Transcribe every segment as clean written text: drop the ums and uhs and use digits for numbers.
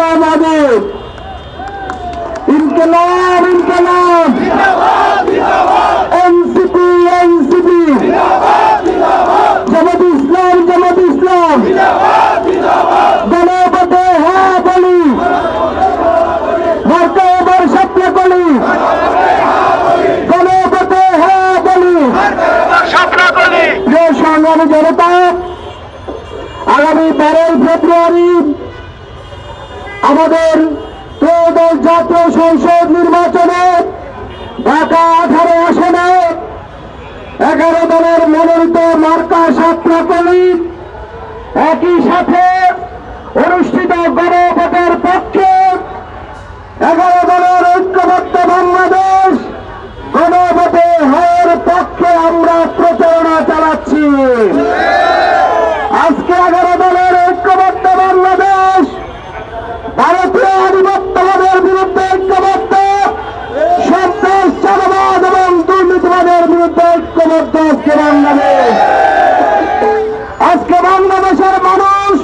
ইনকিলাব আগে ইনকিলাব ইনকিলাব NCP NCP জামাত ইসলাম জামাত ইসলাম গণভোটে হ্যাঁ বলি মার্কা এবার স্বপ্ন করি গণভোটে হ্যাঁ বলি প্রিয় সংগ্রামী জনতা আগামী 12 ফেব্রুয়ারি আমাদের ত্রয়োদশ জাতীয় সংসদ নির্বাচনে ঢাকা 18 আসনে 11 দলের মনোনীত মার্কা সাতরাকলি একই সাথে অনুষ্ঠিত গণভোটের পক্ষে 11 দলের ঐক্যবদ্ধ বাংলাদেশ গণভোটে হওয়ার পক্ষে আমরা প্রচারণা চালাচ্ছি। আজকে 11 দলের ঐক্যবদ্ধ বাংলাদেশ ভারতীয় আধিপত্যবাদের বিরুদ্ধে ঐক্যবদ্ধ, সন্ত্রাস চাঁদাবাদ এবং দুর্নীতিবাদের বিরুদ্ধে ঐক্যবদ্ধ আজকে বাংলাদেশ। আজকে বাংলাদেশের মানুষ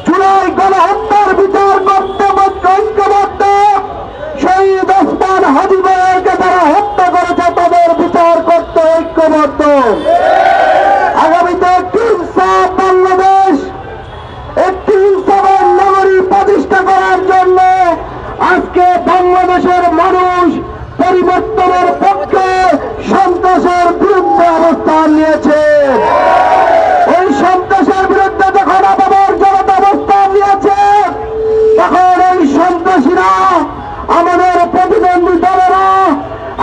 জুলাই গণহত্যার বিচার করতে ঐক্যবদ্ধ, শহীদ ওসমান হাজি ভাইকে তারা হত্যা করেছে তাদের বিচার করতে ঐক্যবদ্ধ। আগামীতে একটি ইনসাফ বাংলাদেশ, একটি ইনসাফের নগরী প্রতিষ্ঠা করার জন্য আজকে বাংলাদেশের মানুষ পরিবর্তনের পক্ষে সন্ত্রাসের বিরুদ্ধে অবস্থান নিয়েছে। এই সন্ত্রাসের বিরুদ্ধে যখন আবার জনতা অবস্থান নিয়েছে, তখন এই সন্ত্রাসীরা আমাদের প্রতিদ্বন্দ্বী দলেরা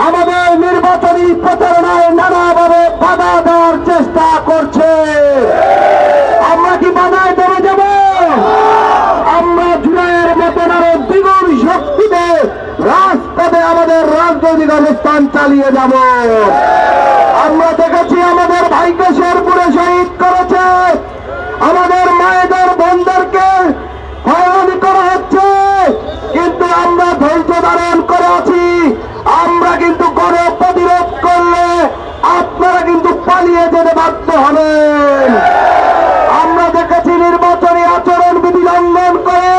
আমাদের নির্বাচনী প্রচারণায় নানাভাবে বাধা দেওয়ার চেষ্টা করছে। আমরা কি বাধায় দেবে যাব? আমরা জুলাইয়ের মতন আরো দ্বিগুণ শক্তিতে রাজপথে আমাদের রাজনৈতিক অবস্থান চালিয়ে যাব। আমরা দেখেছি আমাদের ভাইকে শেরপুরে শহীদ করেছে, আমাদের মায়েদের বোনদেরকে হয়রানি করা হচ্ছে, কিন্তু আমরা ধৈর্য ধারণ করে আছি। আমরা কিন্তু গণ প্রতিরোধ করলে আপনারা কিন্তু পালিয়ে যেতে বাধ্য হবেন। আমরা দেখেছি নির্বাচনী আচরণবিধি লঙ্ঘন করে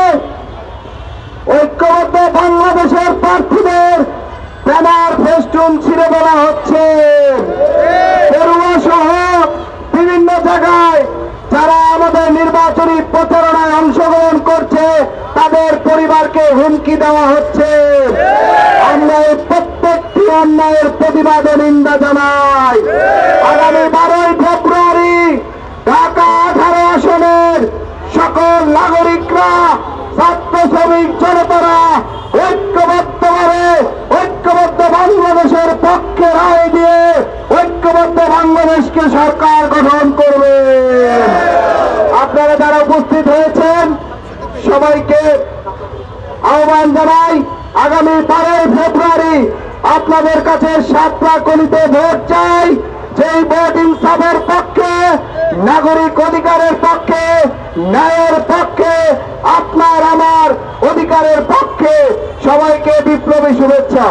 ঐক্যবদ্ধ বাংলাদেশের প্রার্থীদের ব্যানার ফেস্টুন ছিঁড়ে দেওয়া হচ্ছে। পড়ুয়া সহ বিভিন্ন জায়গায় যারা আমাদের নির্বাচনী প্রচারণায় অংশগ্রহণ করছে তাদের পরিবারকে হুমকি দেওয়া হচ্ছে। আমরা এই প্রত্যেকটি অন্যায়ের প্রতিবাদে নিন্দা জানাই। আগামী 12 ফেব্রুয়ারি ঢাকা 18 আসনের সকল নাগরিকরা, ছাত্র শ্রমিক জনতারা ঐক্যবদ্ধভাবে ঐক্যবদ্ধ বাংলাদেশের পক্ষে রায় দিয়ে ঐক্যবদ্ধ বাংলাদেশকে সরকার গঠন করবে। আপনারা যারা উপস্থিত হয়েছেন সবাইকে আহ্বান জানাই, আগামী 12 ফেব্রুয়ারি আপনাদের কাছে সাতরাকলিতে ভোট চাই। যেই ভোট ইনসাফের পক্ষে, নাগরিক অধিকারের পক্ষে, ন্যায়ের পক্ষে, আপনার আমার অধিকারের পক্ষে। সবাইকে বিপ্লবী শুভেচ্ছা।